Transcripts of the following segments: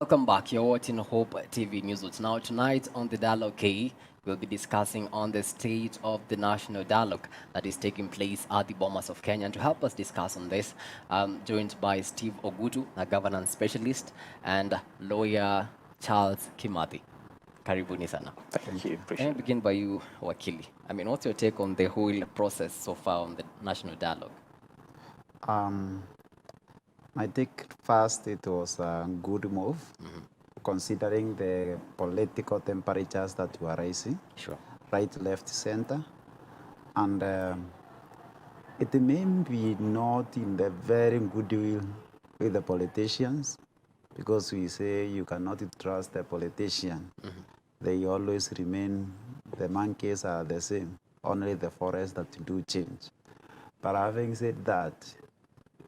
Welcome back. You're watching Hope TV News. Now, tonight on the Dialogue K, we'll be discussing on the state of the national dialogue that is taking place at the Bomas of Kenya. And to help us discuss on this, joined by Steve Ogutu, a governance specialist, and lawyer Charles Kimathi. Karibuni sana. Thank you. Can Appreciate I it. begin by you, Wakili? I mean, what's your take on the whole process so far on the national dialogue? I think first it was a good move, considering the political temperatures that were rising, Sure. right, left, center, and it may be not in the very goodwill with the politicians, because we say you cannot trust the politician. They always remain, the monkeys are the same, only the forests that do change. But having said that,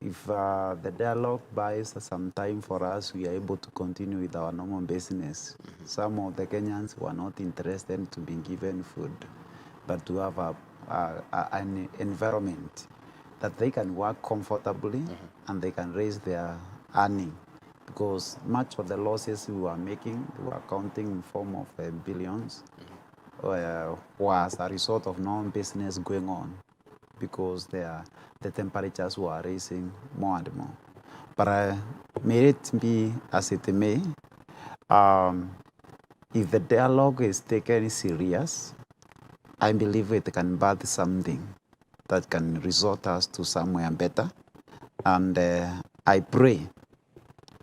if the dialogue buys some time for us, we are able to continue with our normal business. Some of the Kenyans were not interested to be given food, but to have an environment that they can work comfortably and they can raise their earning. Because much of the losses we were making, we were counting in form of billions, was a result of non-business going on, because the temperatures were rising more and more. But may it be as it may, if the dialogue is taken serious, I believe it can birth something that can result us to somewhere better. And I pray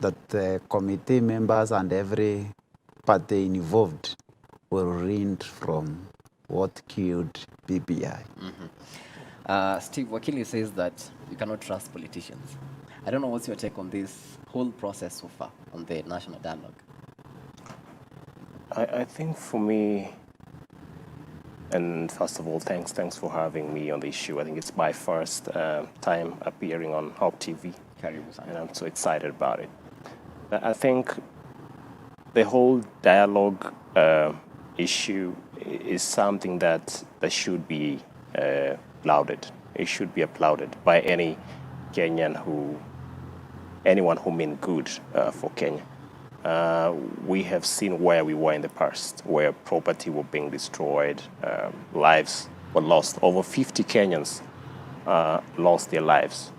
that the committee members and every party involved will read from what killed BBI. Steve, Wakili says that you cannot trust politicians. I don't know what's your take on this whole process so far on the national dialogue. I think for me, and first of all, thanks for having me on the issue. I think it's my first time appearing on Hope TV, Karibu sana. and I'm so excited about it. I think the whole dialogue issue is something that should be lauded. It should be applauded by any Kenyan anyone who means good for Kenya. We have seen where we were in the past, where property were being destroyed, lives were lost. Over 50 Kenyans lost their lives.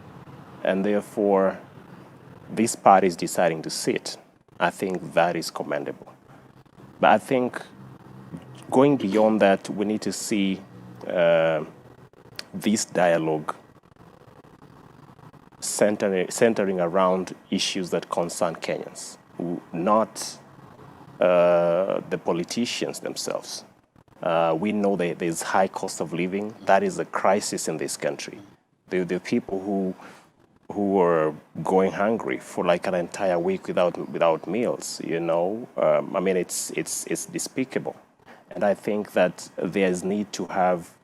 And therefore, this party is deciding to sit. I think that is commendable. But I think going beyond that, we need to see this dialogue centering around issues that concern Kenyans, not the politicians themselves. We know that there's high cost of living. That is a crisis in this country. There are people who are going hungry for like an entire week without meals. You know, I mean, it's despicable, and I think that there's need to have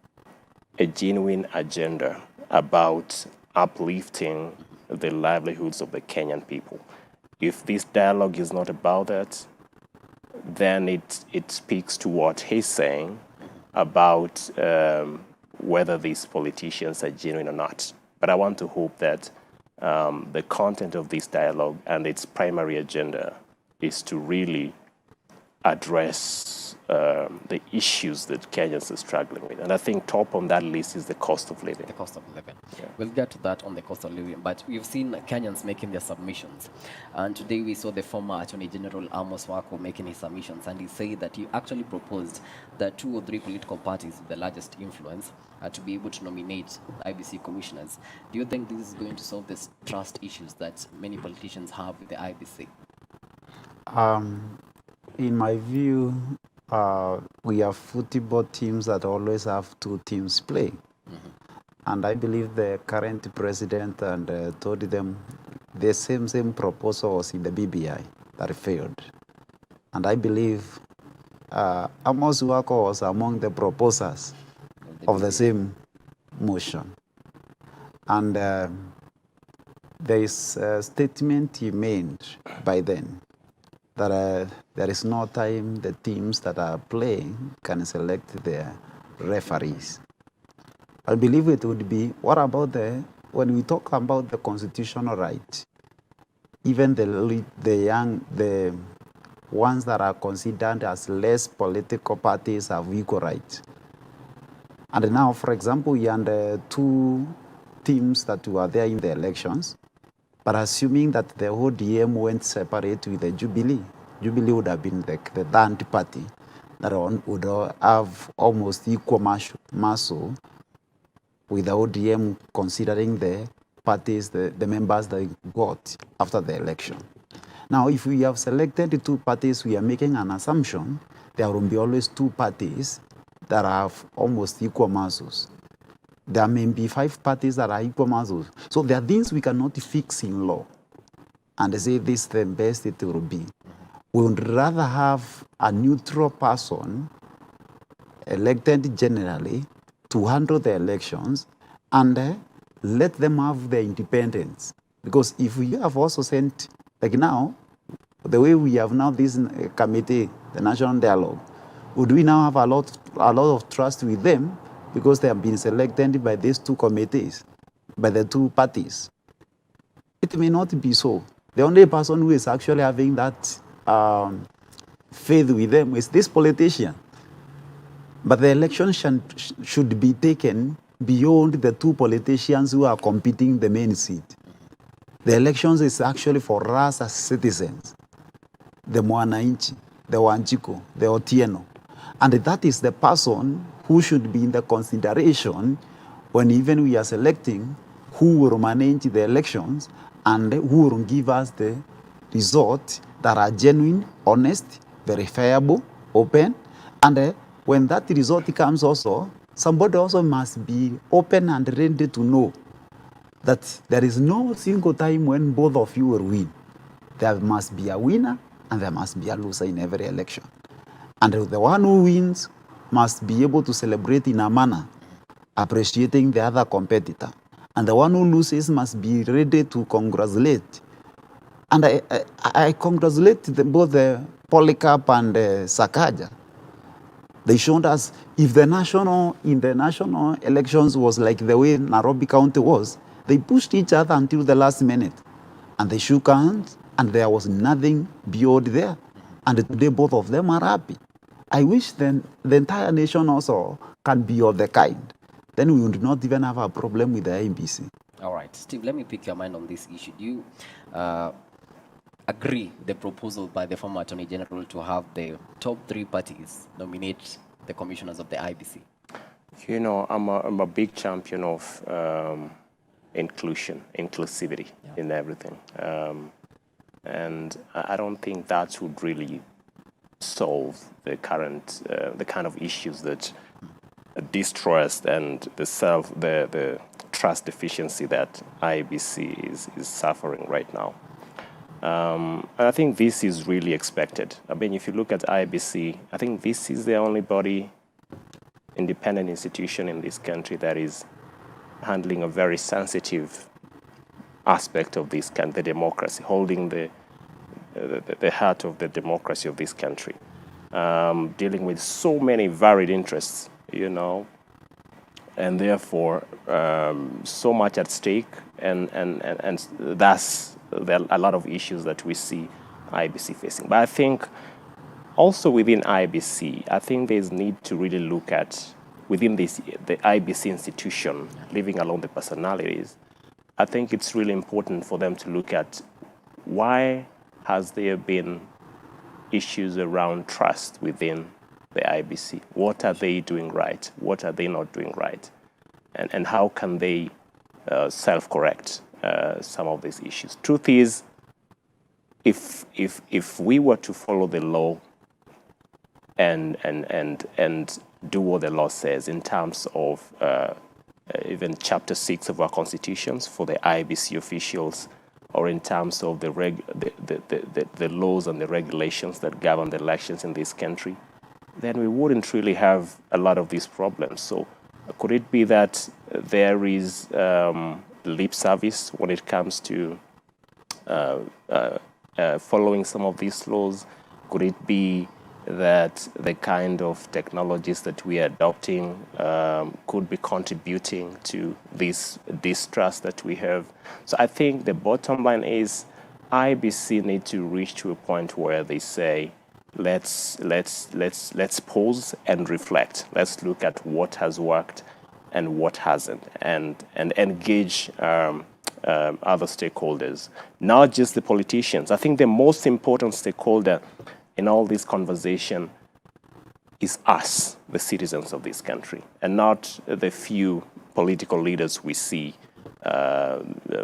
a genuine agenda about uplifting the livelihoods of the Kenyan people. If this dialogue is not about that, then it speaks to what he's saying about whether these politicians are genuine or not. But I want to hope that the content of this dialogue and its primary agenda is to really address the issues that Kenyans are struggling with. And I think top on that list is the cost of living. The cost of living. Yeah. We'll get to that on the cost of living, but we've seen Kenyans making their submissions. And today we saw the former Attorney General Amos Wako making his submissions, and he said that he actually proposed that 2 or 3 political parties with the largest influence to be able to nominate IBC commissioners. Do you think this is going to solve the trust issues that many politicians have with the IBC? In my view, we have football teams that always have 2 teams playing. And I believe the current president and told them the same proposal was in the BBI that failed. And I believe Amos Wako was among the proposers of the same motion. And there is a statement he made by then that there is no time the teams that are playing can select their referees. I believe it would be, what about when we talk about the constitutional right, even the ones that are considered as less political parties have equal rights. And now, for example, we had two teams that were there in the elections, but assuming that the ODM went separate with the Jubilee, Jubilee would have been the third party that would have almost equal muscle with the ODM, considering the parties, the members they got after the election. Now, if we have selected the two parties, we are making an assumption there will be always two parties that have almost equal muscles. There may be 5 parties that are equal muscles. So there are things we cannot fix in law and say this is the best it will be. We would rather have a neutral person elected generally to handle the elections and let them have their independence. Because if we have also sent, like now, the way we have now this committee, the National Dialogue, would we now have a lot of trust with them because they have been selected by these two committees, by the two parties? It may not be so. The only person who is actually having that faith with them is this politician. But the election should be taken beyond the two politicians who are competing the main seat. The elections is actually for us as citizens, the Mwananchi, the Wanjiko, the Otieno. And that is the person who should be in the consideration when even we are selecting who will manage the elections and who will give us the results that are genuine, honest, verifiable, open. And when that result comes also, somebody also must be open and ready to know that there is no single time when both of you will win. There must be a winner and there must be a loser in every election. And the one who wins must be able to celebrate in a manner, appreciating the other competitor. And the one who loses must be ready to congratulate. And I congratulate both Polycarp and Sakaja. They showed us if in the national elections was like the way Nairobi County was, they pushed each other until the last minute. And they shook hands, and there was nothing beyond there. And today both of them are happy. I wish then the entire nation also can be of the kind. Then we would not even have a problem with the IEBC. All right, Steve, let me pick your mind on this issue. Do you agree the proposal by the former Attorney General to have the top 3 parties nominate the commissioners of the IEBC? You know, I'm a big champion of inclusivity in everything. And I don't think that would really solve the current, the kind of issues that distrust and the trust deficiency that IEBC is suffering right now. And I think this is really expected. I mean, if you look at IEBC, I think this is the only body, independent institution in this country that is handling a very sensitive aspect of this country, the democracy, holding the heart of the democracy of this country, dealing with so many varied interests, you know, and therefore so much at stake, and that's a lot of issues that we see IEBC facing. But I think also within IEBC, I think there's need to really look at within the IEBC institution, leaving alone the personalities. I think it's really important for them to look at why has there been issues around trust within the IEBC. What are they doing right? What are they not doing right? And how can they self-correct some of these issues? Truth is, if we were to follow the law and do what the law says in terms of even Chapter 6 of our constitutions for the IEBC officials, or in terms of the laws and the regulations that govern the elections in this country, then we wouldn't really have a lot of these problems. So could it be that there is lip service when it comes to following some of these laws? Could it be that the kind of technologies that we are adopting could be contributing to this distrust that we have? So I think the bottom line is IBC need to reach to a point where they say, let's pause and reflect. Let's look at what has worked and what hasn't, and engage other stakeholders, not just the politicians. I think the most important stakeholder in all this conversation is us, the citizens of this country, and not the few political leaders we see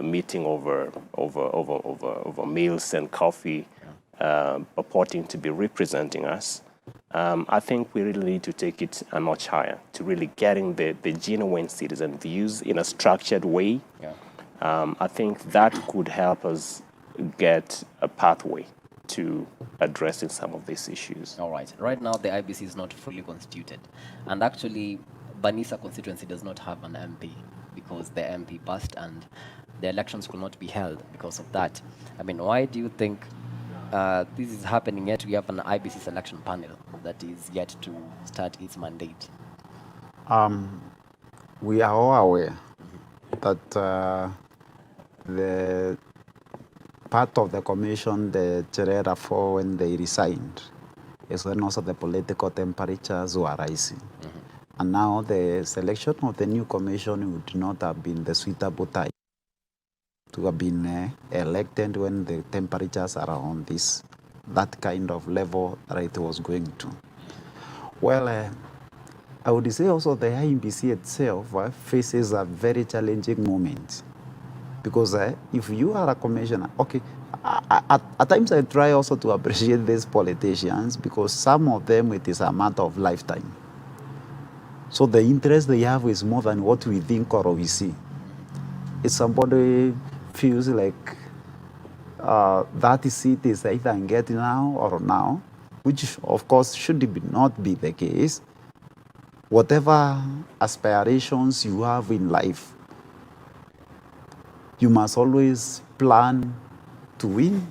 meeting over meals and coffee, purporting to be representing us. I think we really need to take it a notch higher to really getting the genuine citizen views in a structured way. Yeah. I think that could help us get a pathway to addressing some of these issues. All right. Right now, the IBC is not fully constituted. And actually, Banisa constituency does not have an MP because the MP passed and the elections could not be held because of that. I mean, why do you think this is happening yet we have an IBC selection panel that is yet to start its mandate? We are all aware that the part of the commission, the Cherera 4, when they resigned, is when also the political temperatures were rising. And now the selection of the new commission would not have been the suitable time to have been elected when the temperatures are on that kind of level that it was going to. Well, I would say also the IBC itself faces a very challenging moment. Because if you are a commissioner, okay, at times I try also to appreciate these politicians because some of them, it is a matter of lifetime. So the interest they have is more than what we think or we see. If somebody feels like that seat is either get now or now, which of course should not be the case, whatever aspirations you have in life, you must always plan to win,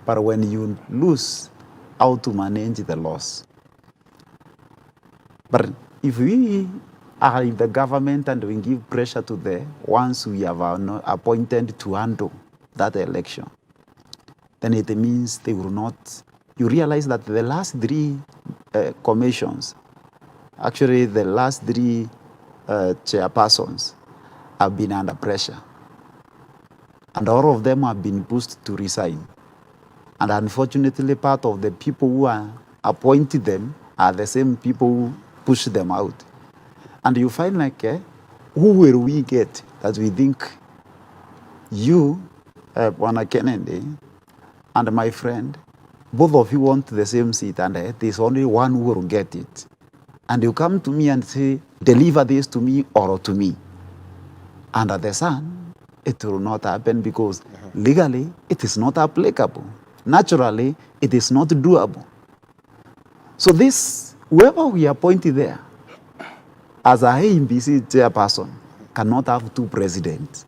but when you lose, how to manage the loss. But if we are in the government and we give pressure to the ones we have appointed to handle that election, then it means they will not. You realize that the last three commissions, actually the last three chairpersons, have been under pressure. And all of them have been pushed to resign. And unfortunately, part of the people who are appointed them are the same people who push them out. And you find like, who will we get that we think you, Bwana Kennedy, and my friend, both of you want the same seat, and there's only one who will get it. And you come to me and say, deliver this to me or to me. Under the sun, it will not happen because legally it is not applicable. Naturally, it is not doable. So this, whoever we appointed there as a IBC chairperson cannot have two presidents.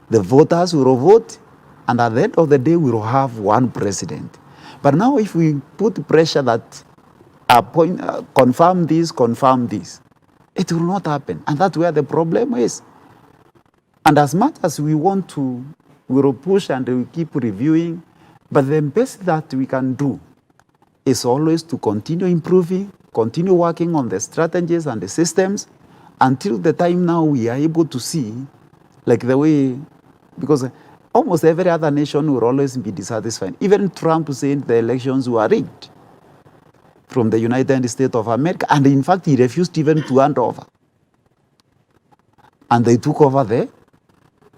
The voters will vote, and at the end of the day, we will have one president. But now if we put pressure that confirm this, it will not happen. And that's where the problem is. And as much as we want to, we will push and we keep reviewing, but the best that we can do is always to continue improving, continue working on the strategies and the systems until the time now we are able to see, like the way, because almost every other nation will always be dissatisfied. Even Trump said the elections were rigged from the United States of America, and in fact he refused even to hand over. And they took over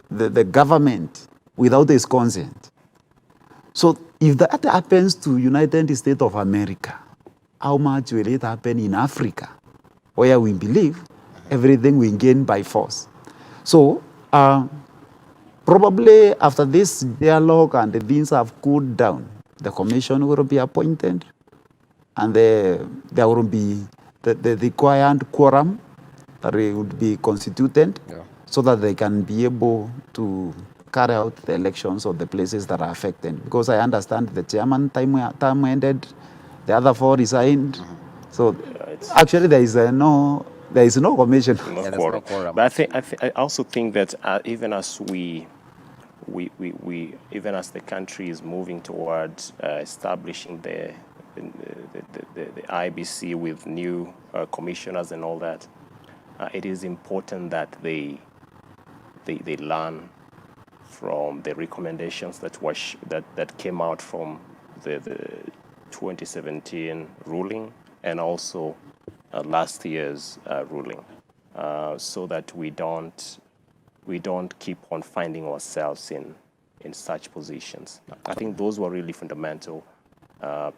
the government without his consent. So if that happens to United States of America, how much will it happen in Africa, where we believe everything we gain by force? So probably after this dialogue and the things have cooled down, the commission will be appointed, and there will be the required quorum that would be constituted, so that they can be able to carry out the elections of the places that are affected. Because I understand the chairman term ended, the other four resigned. So actually there is no commission. No quorum. But I also think that even as we we even as the country is moving towards establishing the IBC with new commissioners and all that, it is important that they learn from the recommendations that came out from the 2017 ruling and also last year's ruling, so that we don't keep on finding ourselves in such positions. I think those were really fundamental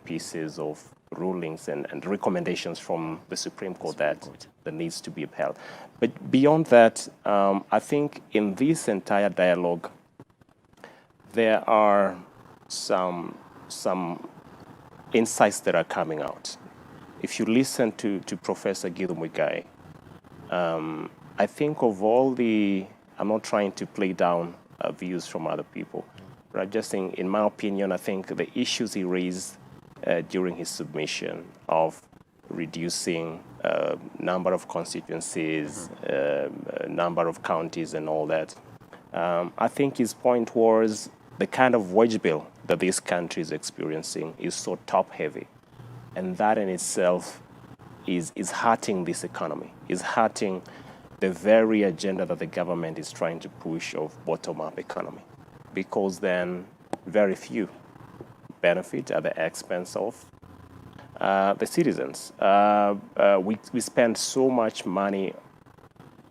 pieces of rulings and recommendations from the Supreme Court that needs to be upheld. But beyond that, I think in this entire dialogue, there are some insights that are coming out. If you listen to Professor Githu Muigai, I think of all the, I'm not trying to play down views from other people, but I'm just saying, in my opinion, I think the issues he raised during his submission of reducing number of constituencies, number of counties and all that, I think his point was the kind of wage bill that this country is experiencing is so top-heavy. And that in itself is hurting this economy, is hurting the very agenda that the government is trying to push of bottom-up economy. Because then very few benefit at the expense of the citizens. We spend so much money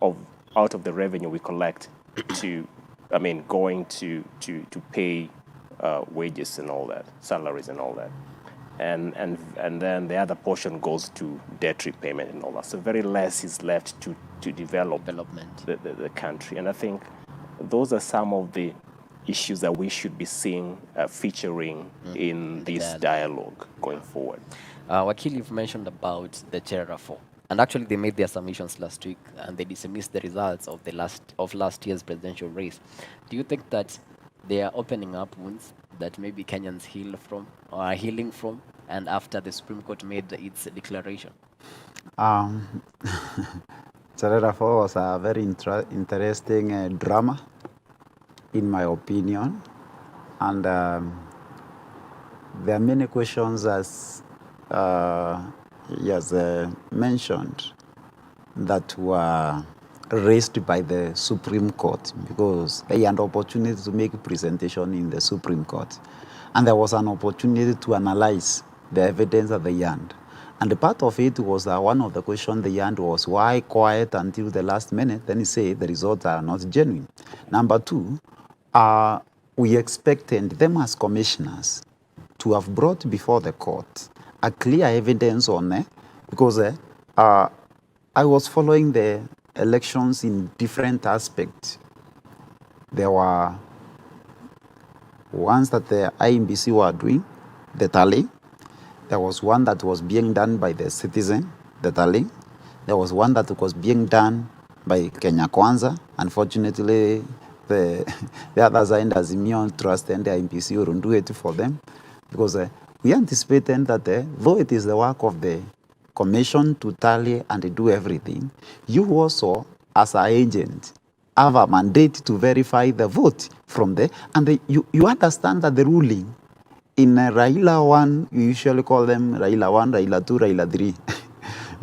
out of the revenue we collect going to pay wages and all that, salaries and all that. And then the other portion goes to debt repayment and all that. So very less is left to development the country. And I think those are some of the issues that we should be seeing featuring in this dialogue going forward. Wakil, you've mentioned about the Cherarafo. And actually, they made their submissions last week, and they dismissed the results of last year's presidential race. Do you think that they are opening up wounds that maybe Kenyans heal from or are healing from, and after the Supreme Court made its declaration? Cherarafo was a very interesting drama, in my opinion, and there are many questions as he has mentioned that were raised by the Supreme Court, because they had an opportunity to make a presentation in the Supreme Court, and there was an opportunity to analyze the evidence that they had. And the part of it was that one of the questions they had was, why quiet until the last minute? Then he said the results are not genuine. Number two, we expected them as commissioners to have brought before the court a clear evidence on it, because I was following the elections in different aspects. There were ones that the IMBC were doing, the tally. There was one that was being done by the citizen, the tally. There was one that was being done by Kenya Kwanza. Unfortunately, the other side, Azimio Trust and the IMBC wouldn't do it for them, because we anticipated that though it is the work of the commission to tally and do everything, you also, as an agent, have a mandate to verify the vote from there. And you understand that the ruling in Raila 1, you usually call them Raila 1, Raila 2, Raila 3,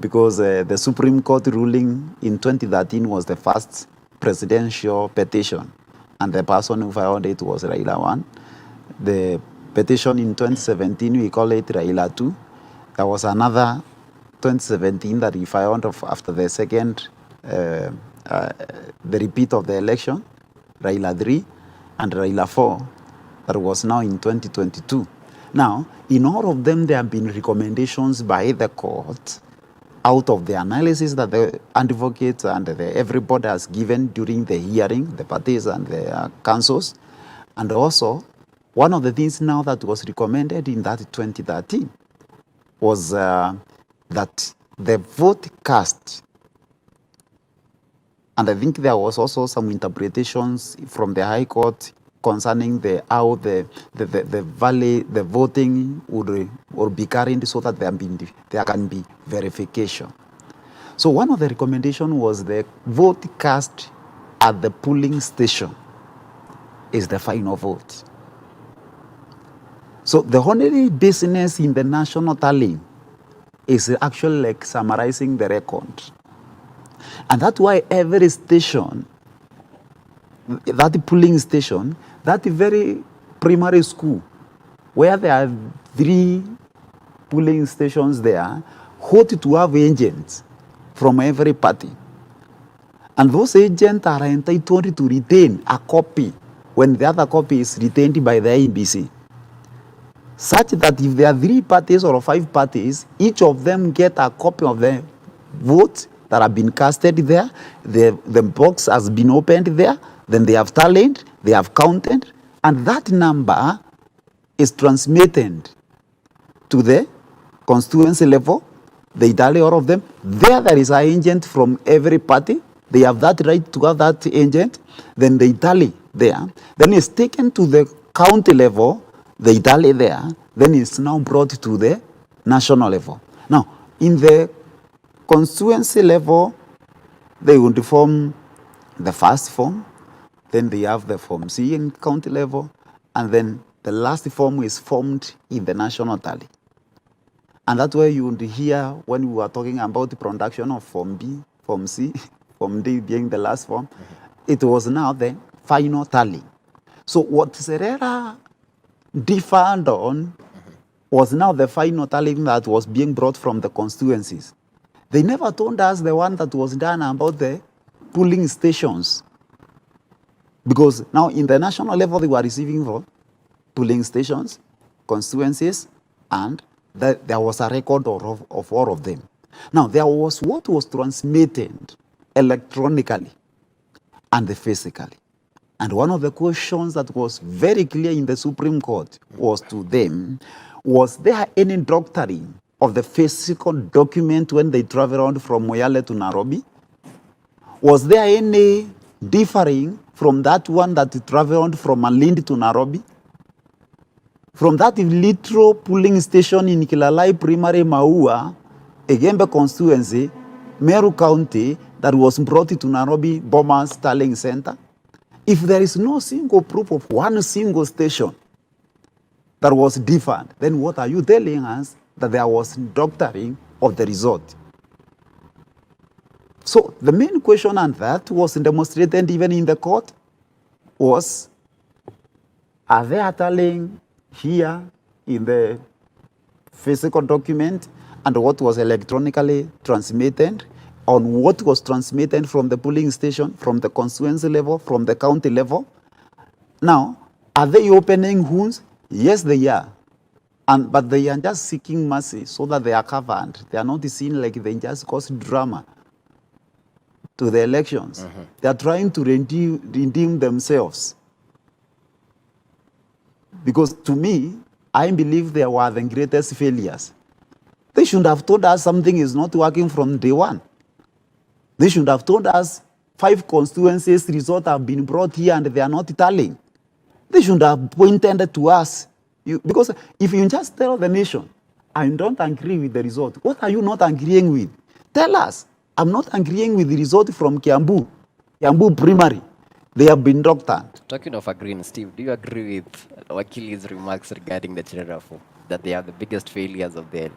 because the Supreme Court ruling in 2013 was the first presidential petition, and the person who filed it was Raila 1. The petition in 2017, we call it Raila 2. There was another 2017 that he filed after the second, the repeat of the election, Raila 3, and Raila 4, that was now in 2022. Now, in all of them, there have been recommendations by the court out of the analysis that the advocates and everybody has given during the hearing, the parties and the councils. And also, one of the things now that was recommended in that 2013 was that the vote cast, and I think there was also some interpretations from the High Court concerning how the voting would be carried, so that there can be verification. So one of the recommendations was the vote cast at the polling station. is the final vote. So the only business in the national tally is actually like summarizing the record. And that's why every station, that polling station, that very primary school, where there are 3 polling stations there, ought to have agents from every party. And those agents are entitled to retain a copy when the other copy is retained by the IEBC. Such that if there are 3 parties or 5 parties, each of them get a copy of the votes that have been casted there, the box has been opened there, then they have tallied, they have counted, and that number is transmitted to the constituency level. They tally all of them. There is an agent from every party. They have that right to have that agent. Then they tally there. Then it's taken to the county level. They tally there. Then it's now brought to the national level. Now, in the constituency level, they would form the first form. Then they have the Form C in county level. And then the last form is formed in the national tally. And that's where you would hear when we were talking about the production of Form B, Form C, Form D being the last form. It was now the final tally. So what Serera differed on was now the final tally that was being brought from the constituencies. They never told us the one that was done about the polling stations. Because now in the national level, they were receiving from polling stations, constituencies, and there was a record of all of them. Now, there was what was transmitted electronically and physically. And one of the questions that was very clear in the Supreme Court was to them, was there any doctoring of the physical document when they traveled around from Moyale to Nairobi? Was there any differing from that one that traveled from Malindi to Nairobi? From that little polling station in Kilalai Primary Maua, Egembe constituency, Meru County, that was brought to Nairobi Bomas Tallying Center? If there is no single proof of one single station that was different, then what are you telling us? That there was doctoring of the result. So the main question, and that was demonstrated even in the court, was, are they tallying here in the physical document and what was electronically transmitted on what was transmitted from the polling station, from the constituency level, from the county level? Now, are they opening wounds? Yes, they are. But they are just seeking mercy so that they are covered. They are not seen like they just cause drama to the elections. They are trying to redeem themselves. Because to me, I believe they were the greatest failures. They should have told us something is not working from day one. They should have told us 5 constituencies results have been brought here and they are not tallying. They should have pointed to us. Because if you just tell the nation, I don't agree with the result, what are you not agreeing with? Tell us, I'm not agreeing with the result from Kiambu Primary. They have been doctored. Talking of agreeing, Steve, do you agree with Wakili's remarks regarding the Cherera form, that they are the biggest failures of the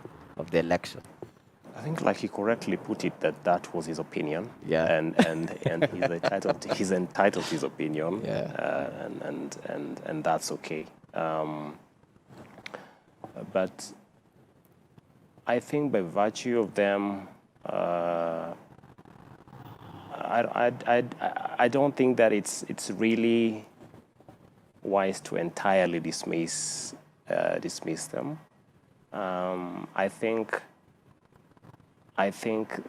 election? I think, like he correctly put it, that was his opinion. Yeah. And he's entitled to his opinion. Yeah. And that's okay. But I think by virtue of them, I don't think that it's really wise to entirely dismiss them. I think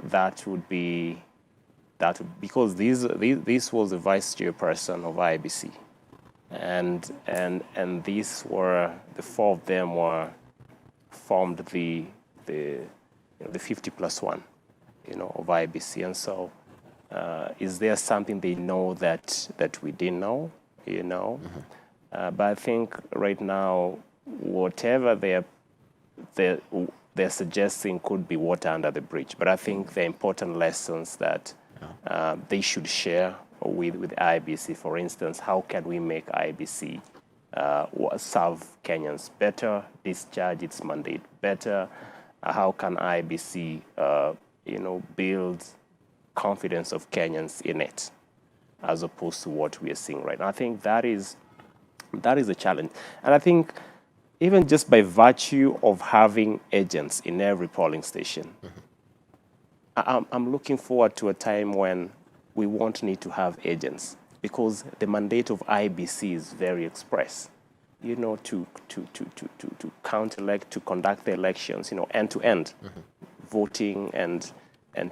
that would be because this was the vice chairperson of IEBC, and these were the 4 of them were formed the 50+1, of IEBC, and so is there something they know that we didn't know, But I think right now whatever they're suggesting could be water under the bridge. But I think they're important lessons that they should share with IBC, for instance. How can we make IBC serve Kenyans better, discharge its mandate better? How can IBC, build confidence of Kenyans in it, as opposed to what we are seeing right now? I think that is a challenge, and I think even just by virtue of having agents in every polling station, I'm looking forward to a time when we won't need to have agents, because the mandate of IBC is very express, to count-elect, to conduct the elections, end to end, voting and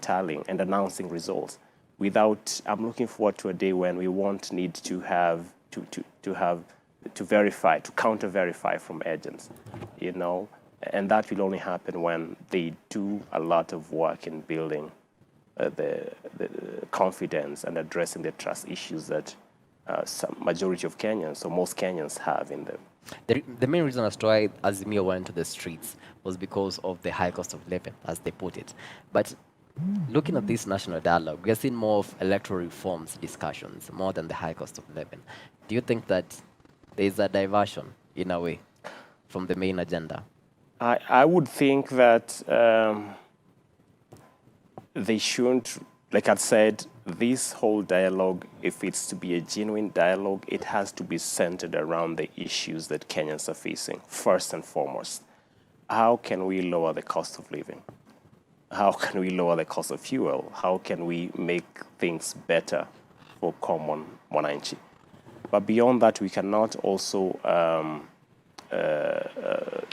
tallying and announcing results. I'm looking forward to a day when we won't need to have to verify, to counter-verify from agents, and that will only happen when they do a lot of work in building the confidence and addressing the trust issues that some majority of Kenyans, or most Kenyans, have in them. The main reason as to why Azimio went to the streets was because of the high cost of living, as they put it. But looking at this national dialogue, we're seeing more of electoral reforms discussions, more than the high cost of living. Do you think that there is a diversion, in a way, from the main agenda? I would think that they shouldn't, like I said, this whole dialogue, if it's to be a genuine dialogue, it has to be centered around the issues that Kenyans are facing, first and foremost. How can we lower the cost of living? How can we lower the cost of fuel? How can we make things better for common mwananchi? But beyond that, we cannot also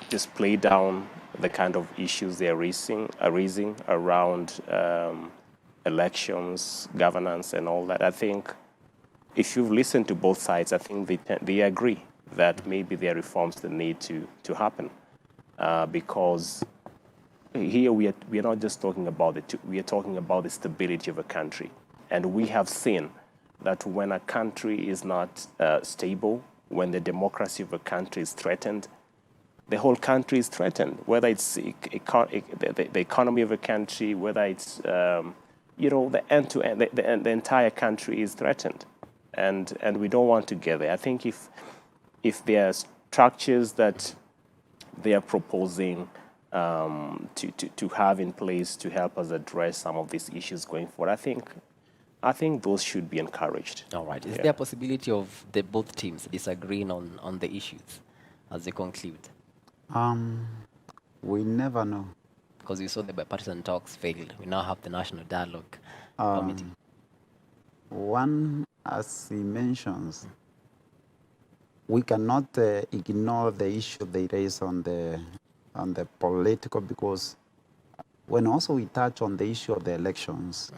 just play down the kind of issues they're raising around elections, governance, and all that. I think if you've listened to both sides, I think they agree that maybe there are reforms that need to happen, because here we are not just talking about we are talking about the stability of a country, and we have seen that when a country is not stable, when the democracy of a country is threatened, the whole country is threatened, whether it's the economy of a country, whether it's the end-to-end, the entire country is threatened, and we don't want to get there. I think if there are structures that they are proposing to have in place to help us address some of these issues going forward, I think those should be encouraged. All right. Is there a possibility of both teams disagreeing on the issues as they conclude? We never know. Because we saw the bipartisan talks failed. We now have the National Dialogue Committee. One, as he mentions, we cannot ignore the issue they raise on the political, because when also we touch on the issue of the elections,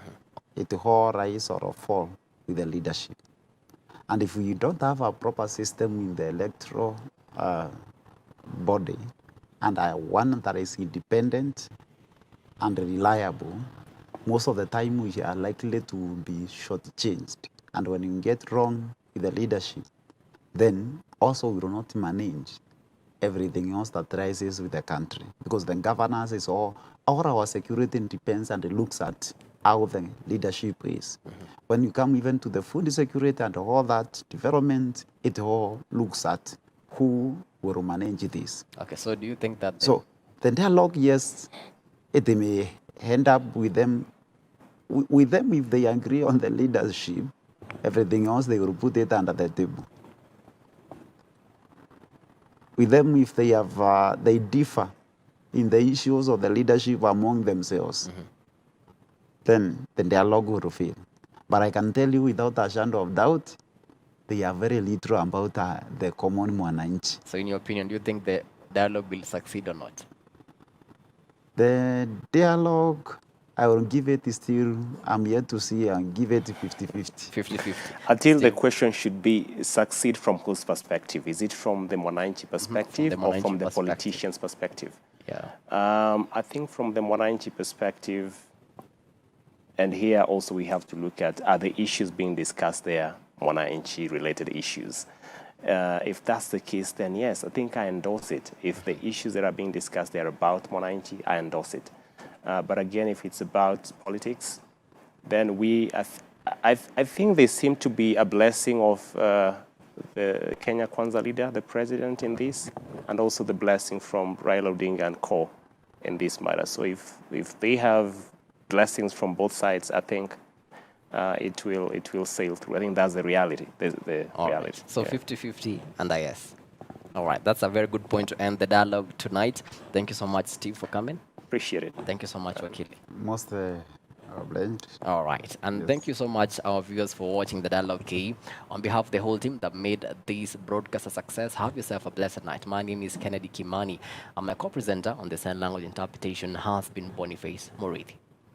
it all rise or fall with the leadership. And if we don't have a proper system in the electoral body, and one that is independent and reliable, most of the time we are likely to be shortchanged. And when you get wrong with the leadership, then also we will not manage everything else that rises with the country. Because the governance is all our security depends and looks at how the leadership is. When you come even to the food security and all that development, it all looks at who will manage this. Okay, so do you think that... So the dialogue, yes, it may end up with them if they agree on the leadership, everything else they will put it under the table. With them, if they have they differ in the issues of the leadership among themselves, then the dialogue will fail. But I can tell you without a shadow of doubt, they are very little about the common mwananchi. So in your opinion, do you think the dialogue will succeed or not? The dialogue, I will give it still, I'm yet to see and give it 50-50. 50-50. Until the question should be succeed from whose perspective? Is it from the mwananchi perspective or from the politician's perspective? Yeah. I think from the mwananchi perspective, and here also we have to look at, are the issues being discussed there mwananchi related issues? If that's the case, then yes, I think I endorse it. If the issues that are being discussed there are about mwananchi, I endorse it. But again, if it's about politics, then I think they seem to be a blessing of the Kenya Kwanza leader, the president in this, and also the blessing from Raila Odinga and co in this matter. So if they have blessings from both sides, I think it will sail through. I think that's the reality. The All reality. right. So Yeah. 50-50 and a yes. All right. That's a very good point to end the dialogue tonight. Thank you so much, Steve, for coming. Appreciate it. Thank you so much, Wakili. Most obliged. All right. And thank you so much, our viewers, for watching the Dialogue KE. On behalf of the whole team that made this broadcast a success, have yourself a blessed night. My name is Kennedy Kimani. I'm a co-presenter on the sign language interpretation has been Boniface Murithi.